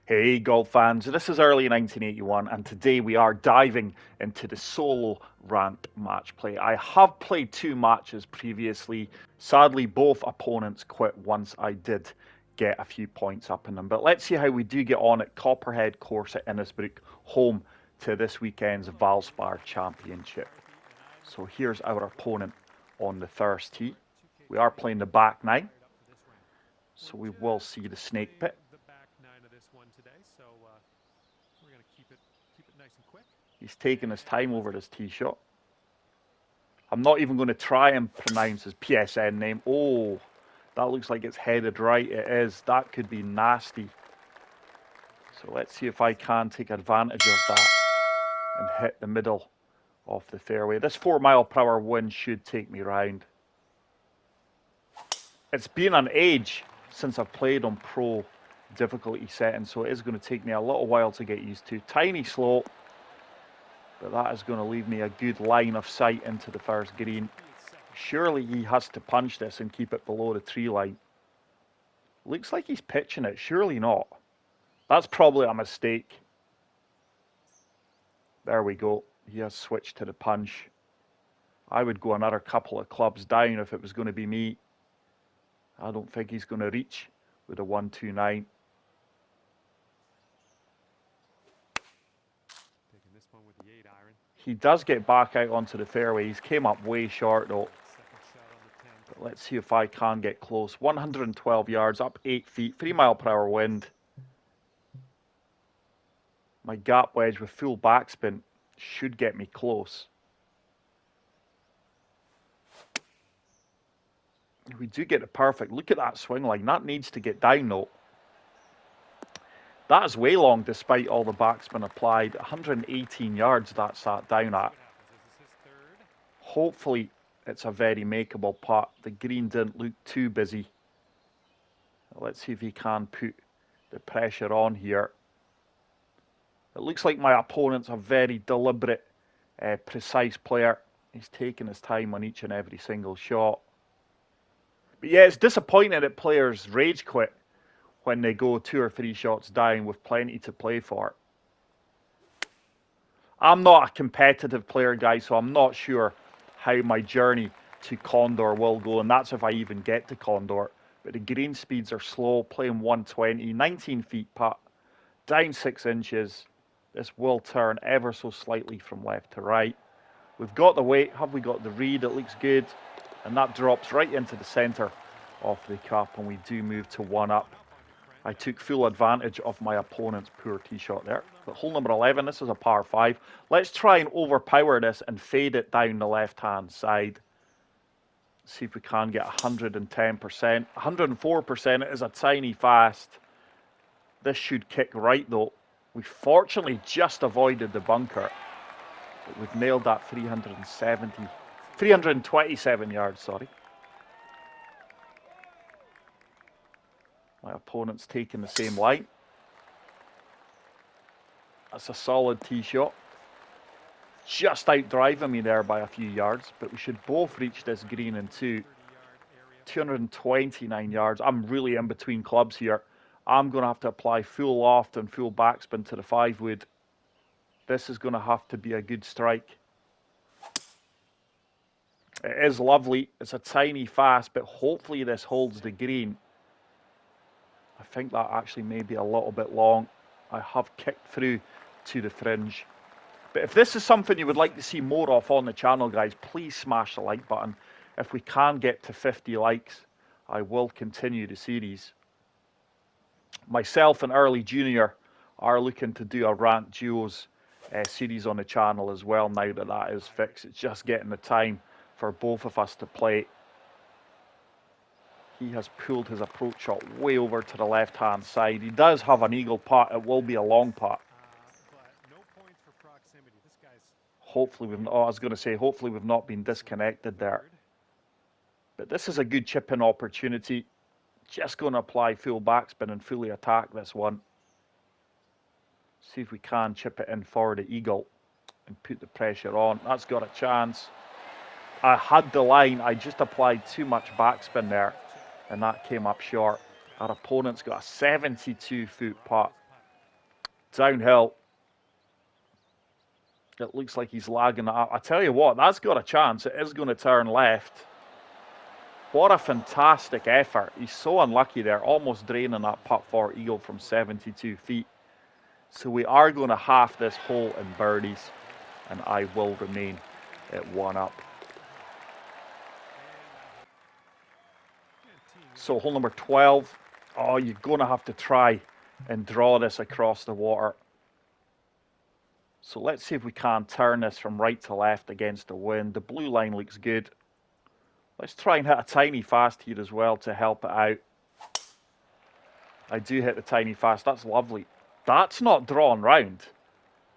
Hey golf fans, this is early 1981 and today we are diving into the solo ranked match play. I have played two matches previously. Sadly, both opponents quit once I did get a few points up in them. But let's see how we do get on at Copperhead Course at Innisbrook, home to this weekend's Valspar Championship. So here's our opponent on the first tee. We are playing the back nine, so we will see the snake pit. He's taking his time over this tee shot. I'm not even going to try and pronounce his PSN name. Oh, that looks like it's headed right. It is. That could be nasty. So let's see if I can take advantage of that and hit the middle of the fairway. This 4 mile per hour wind should take me round. It's been an age since I've played on pro difficulty settings, so it is going to take me a little while to get used to. Tiny slope, but that is going to leave me a good line of sight into the first green. Surely he has to punch this and keep it below the tree line. Looks like he's pitching it. Surely not. That's probably a mistake. There we go. He has switched to the punch. I would go another couple of clubs down if it was going to be me. I don't think he's going to reach with a 1-2-9. He does get back out onto the fairway. He's came up way short though. But let's see if I can get close. 112 yards, up 8 feet, 3 mile per hour wind. My gap wedge with full backspin should get me close. We do get it perfect. Look at that swing line. That needs to get down though. That is way long despite all the backspin applied. 118 yards that sat down at. Hopefully it's a very makeable putt. The green didn't look too busy. Let's see if he can put the pressure on here. It looks like my opponent's a very deliberate, precise player. He's taking his time on each and every single shot. But yeah, it's disappointing that players rage quit when they go 2 or 3 shots down with plenty to play for. I'm not a competitive player, guys, so I'm not sure how my journey to Condor will go, and that's if I even get to Condor. But the green speeds are slow, playing 120, 19 feet putt, down 6 inches. This will turn ever so slightly from left to right. We've got the weight. Have we got the read? It looks good. And that drops right into the centre of the cup, and we do move to 1 up. I took full advantage of my opponent's poor tee shot there. But hole number 11, this is a par 5. Let's try and overpower this and fade it down the left-hand side. See if we can get 110%. 104%, it is a tiny fast. This should kick right though. We fortunately just avoided the bunker. But we've nailed that 327 yards, sorry. My opponent's taking the same line. That's a solid tee shot. Just out driving me there by a few yards, but we should both reach this green in 229 yards. I'm really in between clubs here. I'm going to have to apply full loft and full backspin to the 5-wood. This is going to have to be a good strike. It is lovely. It's a tiny fast, but hopefully this holds the green. I think that actually may be a little bit long. I have kicked through to the fringe. But if this is something you would like to see more of on the channel, guys, please smash the like button. If we can get to 50 likes, I will continue the series. Myself and Early Junior are looking to do a ranked duos series on the channel as well now that that is fixed. It's just getting the time for both of us to play. He has pulled his approach shot way over to the left-hand side. He does have an eagle putt. It will be a long putt. Hopefully we've not, I was going to say, hopefully we've not been disconnected there. But this is a good chip-in opportunity. Just going to apply full backspin and fully attack this one. See if we can chip it in for the eagle and put the pressure on. That's got a chance. I had the line. I just applied too much backspin there, and that came up short. Our opponent's got a 72-foot putt. Downhill. It looks like he's lagging it up. I tell you what, that's got a chance. It is going to turn left. What a fantastic effort. He's so unlucky there, almost draining that putt for eagle from 72 feet. So we are going to half this hole in birdies, and I will remain at 1 up. So hole number 12. Oh, you're going to have to try and draw this across the water. So let's see if we can turn this from right to left against the wind. The blue line looks good. Let's try and hit a tiny fast here as well to help it out. I do hit the tiny fast. That's lovely. That's not drawn round.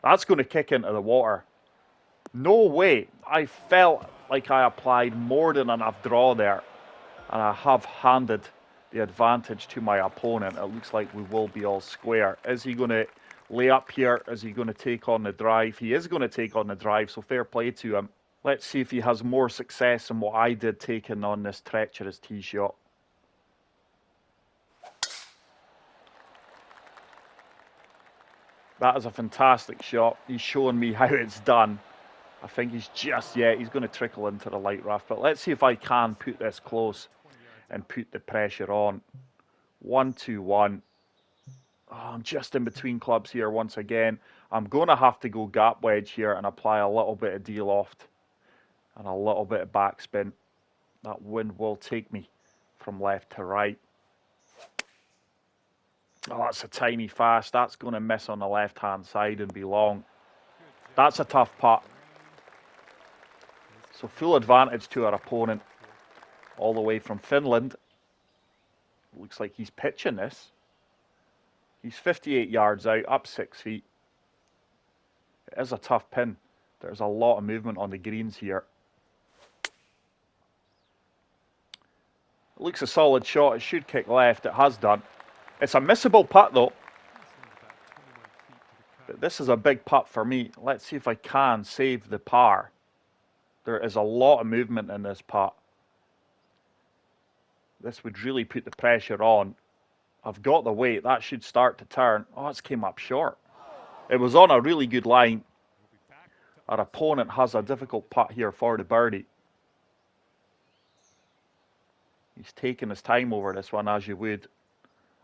That's going to kick into the water. No way. I felt like I applied more than enough draw there. And I have handed the advantage to my opponent. It looks like we will be all square. Is he going to lay up here? Is he going to take on the drive? He is going to take on the drive, so fair play to him. Let's see if he has more success than what I did taking on this treacherous tee shot. That is a fantastic shot. He's showing me how it's done. I think he's just, yeah, he's going to trickle into the light rough. But let's see if I can put this close and put the pressure on. 1-2-1. Oh, I'm just in between clubs here once again. I'm going to have to go gap wedge here and apply a little bit of de-loft and a little bit of backspin. That wind will take me from left to right. Oh, that's a tiny fast. That's going to miss on the left-hand side and be long. That's a tough putt. So full advantage to our opponent. All the way from Finland. Looks like he's pitching this. He's 58 yards out, up 6 feet. It is a tough pin. There's a lot of movement on the greens here. It looks a solid shot. It should kick left. It has done. It's a missable putt though. But this is a big putt for me. Let's see if I can save the par. There is a lot of movement in this putt. This would really put the pressure on. I've got the weight. That should start to turn. Oh, it's came up short. It was on a really good line. Our opponent has a difficult putt here for the birdie. He's taking his time over this one, as you would.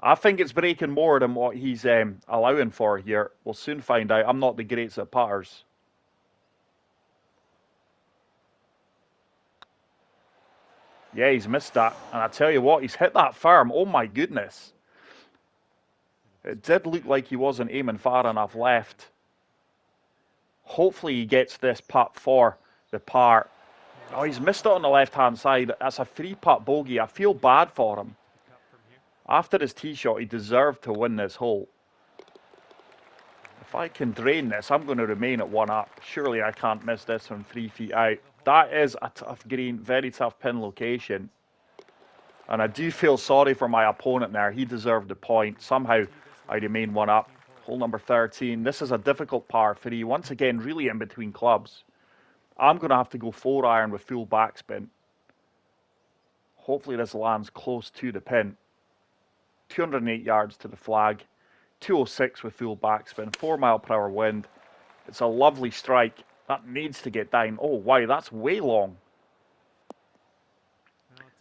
I think it's breaking more than what he's allowing for here. We'll soon find out. I'm not the greatest at putters. Yeah, he's missed that. And I tell you what, he's hit that firm. Oh my goodness. It did look like he wasn't aiming far enough left. Hopefully he gets this putt for the par. Oh, he's missed it on the left-hand side. That's a 3-putt bogey. I feel bad for him. After his tee shot, he deserved to win this hole. If I can drain this, I'm going to remain at 1 up. Surely I can't miss this from 3 feet out. That is a tough green, very tough pin location. And I do feel sorry for my opponent there. He deserved the point. Somehow I remain 1 up. Hole number 13. This is a difficult par 3. Once again, really in between clubs. I'm going to have to go 4-iron with full backspin. Hopefully this lands close to the pin. 208 yards to the flag. 206 with full backspin. 4-mile-per-hour wind. It's a lovely strike. That needs to get down. Oh, wow, that's way long.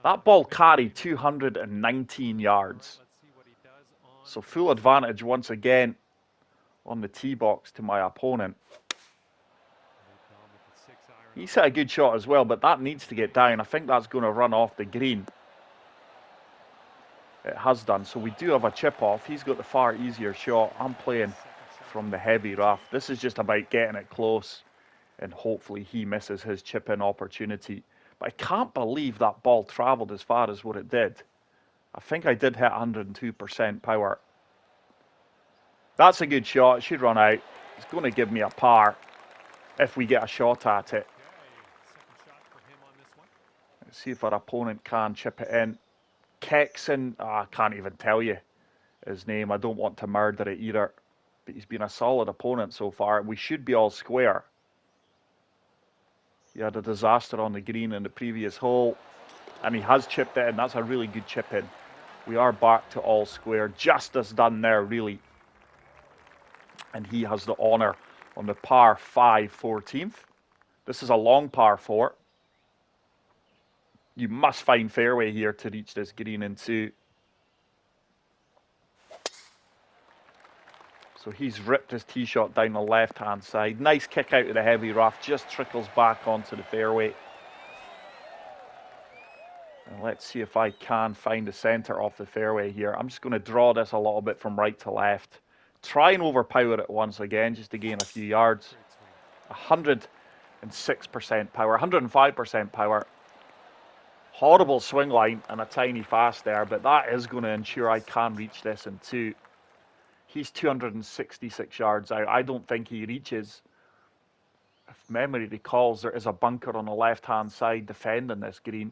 That ball carried 219 yards. So full advantage once again on the tee box to my opponent. He's hit a good shot as well, but that needs to get down. I think that's going to run off the green. It has done. So we do have a chip off. He's got the far easier shot. I'm playing from the heavy rough. This is just about getting it close. And hopefully he misses his chip-in opportunity. But I can't believe that ball travelled as far as what it did. I think I did hit 102% power. That's a good shot. It should run out. It's going to give me a par if we get a shot at it. Let's see if our opponent can chip it in. Kexon, I can't even tell you his name. I don't want to murder it either. But he's been a solid opponent so far. We should be all square. He had a disaster on the green in the previous hole. And he has chipped it in. That's a really good chip in. We are back to all square. Justice done there, really. And he has the honour on the par 5 14th. This is a long par 4. You must find fairway here to reach this green in 2. So he's ripped his tee shot down the left-hand side. Nice kick out of the heavy rough, just trickles back onto the fairway. And let's see if I can find the centre off the fairway here. I'm just going to draw this a little bit from right to left. Try and overpower it once again, just to gain a few yards. 106% power, 105% power. Horrible swing line and a tiny fast there, but that is going to ensure I can reach this in 2. He's 266 yards out. I don't think he reaches. If memory recalls, there is a bunker on the left-hand side defending this green.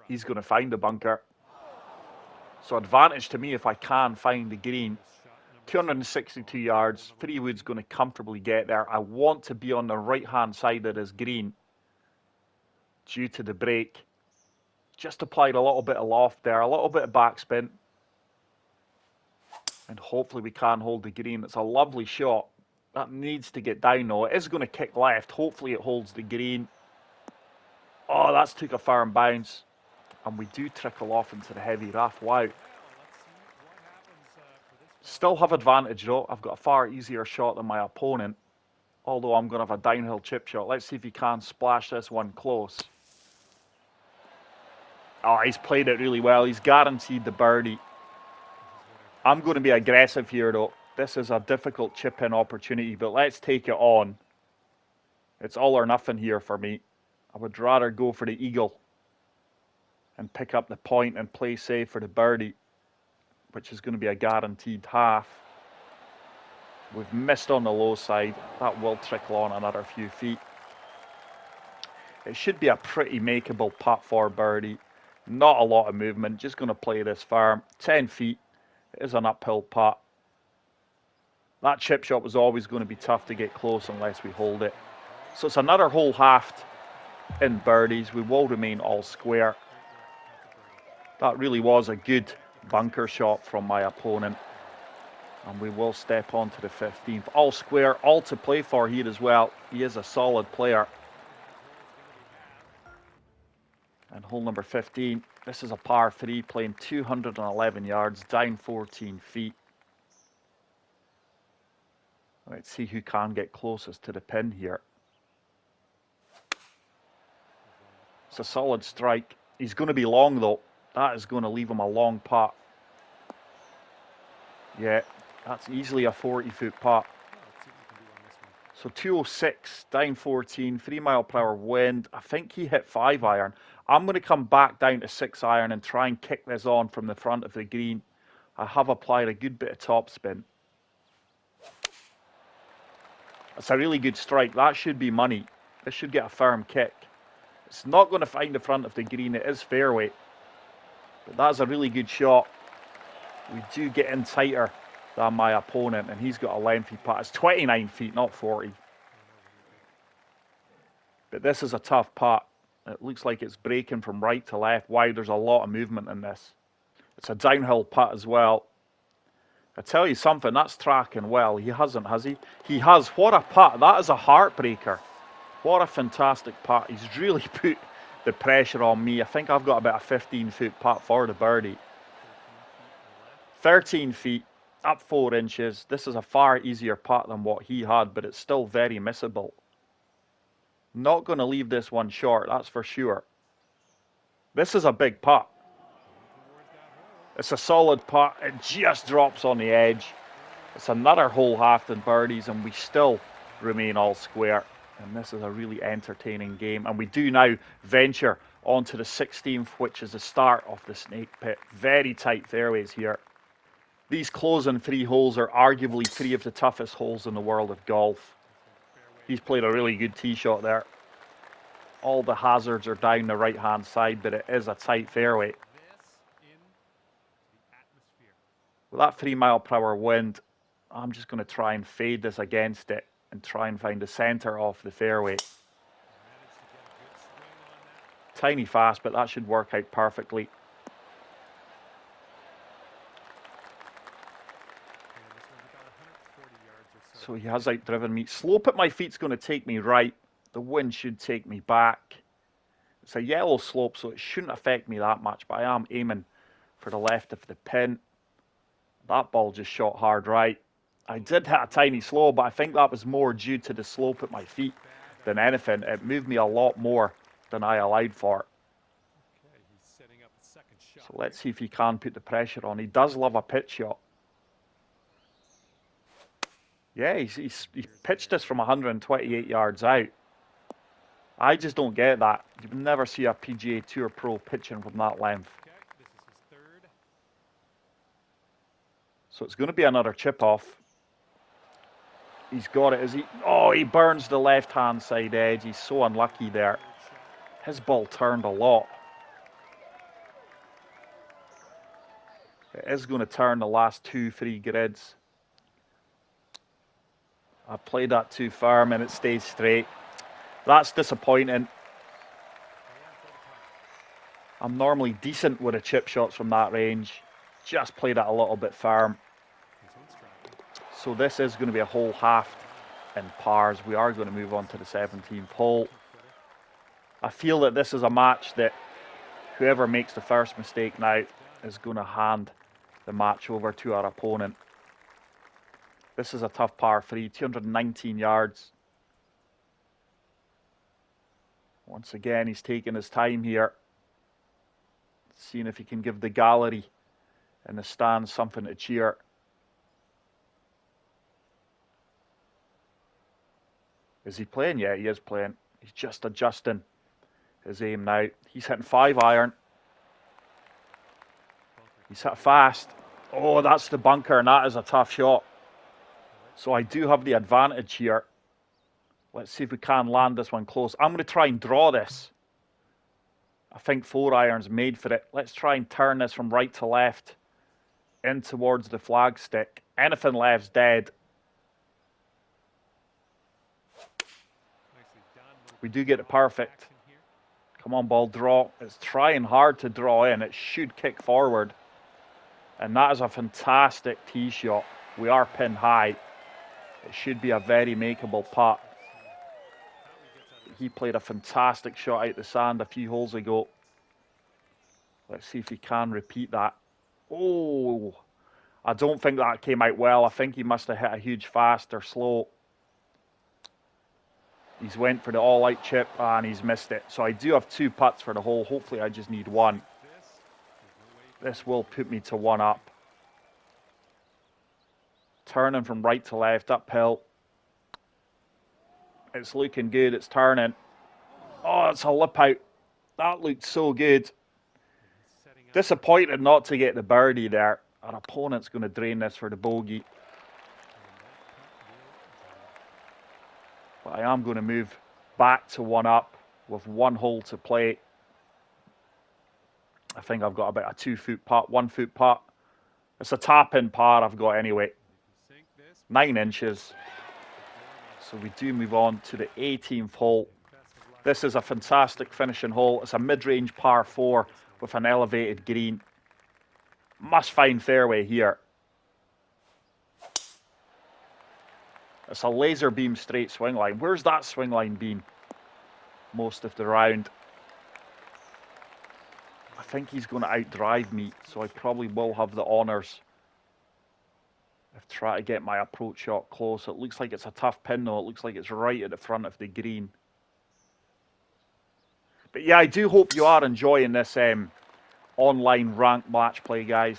He's going to find the bunker. So advantage to me if I can find the green. 262 yards. 3 wood's going to comfortably get there. I want to be on the right-hand side of this green due to the break. Just applied a little bit of loft there, a little bit of backspin. And hopefully we can hold the green. It's a lovely shot. That needs to get down though. It is going to kick left. Hopefully it holds the green. Oh, that's took a firm bounce. And we do trickle off into the heavy rough. Wow. Still have advantage though. I've got a far easier shot than my opponent. Although I'm going to have a downhill chip shot. Let's see if he can splash this one close. Oh, he's played it really well. He's guaranteed the birdie. I'm going to be aggressive here though. This is a difficult chip-in opportunity, but let's take it on. It's all or nothing here for me. I would rather go for the eagle and pick up the point and play safe for the birdie, which is going to be a guaranteed half. We've missed on the low side. That will trickle on another few feet. It should be a pretty makeable putt for birdie. Not a lot of movement. Just going to play this firm. 10 feet. It is an uphill putt. That chip shot was always going to be tough to get close unless we hold it. So it's another hole halved in birdies. We will remain all square. That really was a good bunker shot from my opponent. And we will step on to the 15th. All square, all to play for here as well. He is a solid player. And hole number 15. This is a par 3 playing 211 yards, down 14 feet. Let's see who can get closest to the pin here. It's a solid strike. He's going to be long though. That is going to leave him a long putt. Yeah, that's easily a 40-foot putt. So 206, down 14, 3 mile per hour wind. I think he hit 5 iron. I'm going to come back down to 6 iron and try and kick this on from the front of the green. I have applied a good bit of topspin. That's a really good strike. That should be money. This should get a firm kick. It's not going to find the front of the green. It is fairway. But that's a really good shot. We do get in tighter than my opponent, and he's got a lengthy putt. It's 29 feet, not 40. But this is a tough putt. It looks like it's breaking from right to left. Wow, there's a lot of movement in this. It's a downhill putt as well. I tell you something, that's tracking well. He hasn't, has he? He has. What a putt. That is a heartbreaker. What a fantastic putt. He's really put the pressure on me. I think I've got about a 15-foot putt for the birdie. 13 feet, up 4 inches. This is a far easier putt than what he had, but it's still very missable. Not going to leave this one short, that's for sure. This is a big putt. It's a solid putt. It just drops on the edge. It's another hole halved in birdies, and we still remain all square. And this is a really entertaining game. And we do now venture onto the 16th, which is the start of the snake pit. Very tight fairways here. These closing 3 holes are arguably 3 of the toughest holes in the world of golf. He's played a really good tee shot there. All the hazards are down the right-hand side, but it is a tight fairway. With that 3 mile per hour wind, I'm just going to try and fade this against it and try and find the centre of the fairway. tiny fast, but that should work out perfectly. So he has outdriven me. Slope at my feet's going to take me right. The wind should take me back. It's a yellow slope, so it shouldn't affect me that much, but I am aiming for the left of the pin. That ball just shot hard right. I did hit a tiny slow, but I think that was more due to the slope at my feet than anything. It moved me a lot more than I allowed for. So let's see if he can put the pressure on. He does love a pitch shot. Yeah, he pitched this from 128 yards out. I just don't get that. You would never see a PGA Tour pro pitching from that length. So it's going to be another chip off. He's got it, is he? Oh, he burns the left-hand side edge. He's so unlucky there. His ball turned a lot. It is going to turn the last 2-3 grids. I played that too firm and it stays straight. That's disappointing. I'm normally decent with the chip shots from that range. Just played it a little bit firm. So this is going to be a hole half in pars. We are going to move on to the 17th hole. I feel that this is a match that whoever makes the first mistake now is going to hand the match over to our opponent. This is a tough par 3, 219 yards. Once again, he's taking his time here. Seeing if he can give the gallery in the stands something to cheer. Is he playing? Yeah, he is playing. He's just adjusting his aim now. He's hitting 5-iron. He's hit fast. Oh, that's the bunker, and that is a tough shot. So I do have the advantage here. Let's see if we can land this one close. I'm going to try and draw this. I think 4-iron's made for it. Let's try and turn this from right to left in towards the flagstick. Anything left's dead. We do get it perfect. Come on, ball, draw. It's trying hard to draw in. It should kick forward. And that is a fantastic tee shot. We are pin high. It should be a very makeable putt. He played a fantastic shot out the sand a few holes ago. Let's see if he can repeat that. Oh, I don't think that came out well. I think he must have hit a huge fast or slow. He's went for the all-out chip and he's missed it. So I do have 2 putts for the hole. Hopefully I just need 1. This will put me to 1 up. Turning from right to left, uphill. It's looking good, it's turning. Oh, it's a lip out. That looked so good. Disappointed not to get the birdie there. Our opponent's going to drain this for the bogey. But I am going to move back to 1 up with 1 hole to play. I think I've got about a 2-foot putt, 1-foot putt. It's a tap-in par I've got anyway. 9 inches. So we do move on to the 18th hole. This is a fantastic finishing hole. It's a mid-range par 4 with an elevated green. Must find fairway here. It's a laser beam straight swing line. Where's that swing line been most of the round? I think he's going to outdrive me, so I probably will have the honours of trying to get my approach shot close. It looks like it's a tough pin though. It looks like it's right at the front of the green. But yeah, I do hope you are enjoying this online ranked match play, guys.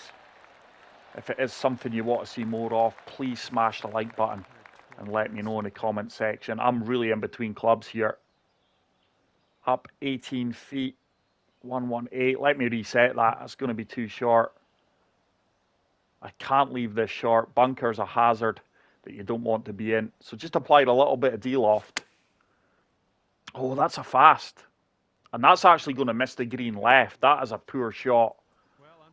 If it is something you want to see more of, please smash the like button and let me know in the comment section. I'm really in between clubs here. Up 18 feet, 118. Let me reset that. That's going to be too short. I can't leave this short. Bunker's a hazard that you don't want to be in. So just applied a little bit of D-loft. Oh, that's a fast. And that's actually going to miss the green left. That is a poor shot.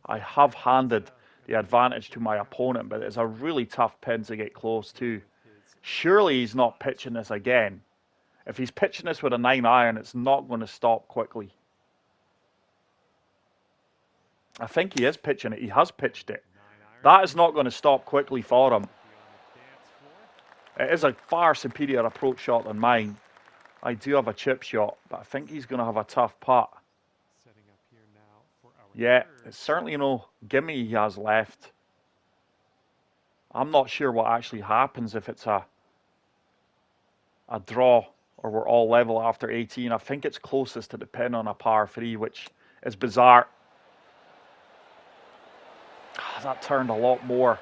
I have handed the advantage to my opponent, but it's a really tough pin to get close to. Surely he's not pitching this again. If he's pitching this with a 9-iron, it's not going to stop quickly. I think he is pitching it. He has pitched it. That is not going to stop quickly for him. It is a far superior approach shot than mine. I do have a chip shot, but I think he's going to have a tough putt. Yeah, it's certainly no gimme he has left. I'm not sure what actually happens if it's a draw or we're all level after 18. I think it's closest to the pin on a par 3, which is bizarre. That turned a lot more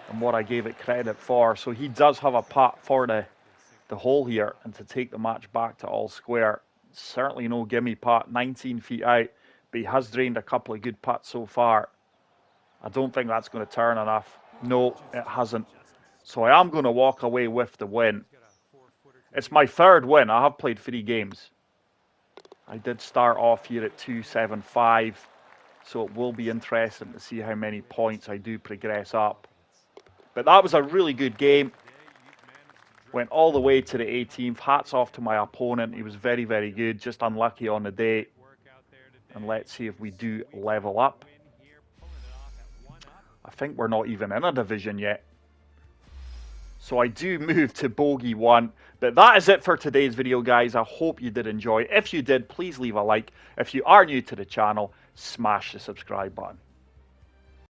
than what I gave it credit for. So he does have a putt for the hole here and to take the match back to all square. Certainly no gimme putt, 19 feet out, but he has drained a couple of good putts so far. I don't think that's going to turn enough. No, it hasn't. So I am going to walk away with the win. It's my third win. I have played 3 games. I did start off here at 275, so it will be interesting to see how many points I do progress up. But that was a really good game. Went all the way to the 18th. Hats off to my opponent. He was very, very good. Just unlucky on the day. And let's see if we do level up. I think we're not even in a division yet. So I do move to bogey 1. But that is it for today's video, guys. I hope you did enjoy. If you did, please leave a like. If you are new to the channel, smash the subscribe button.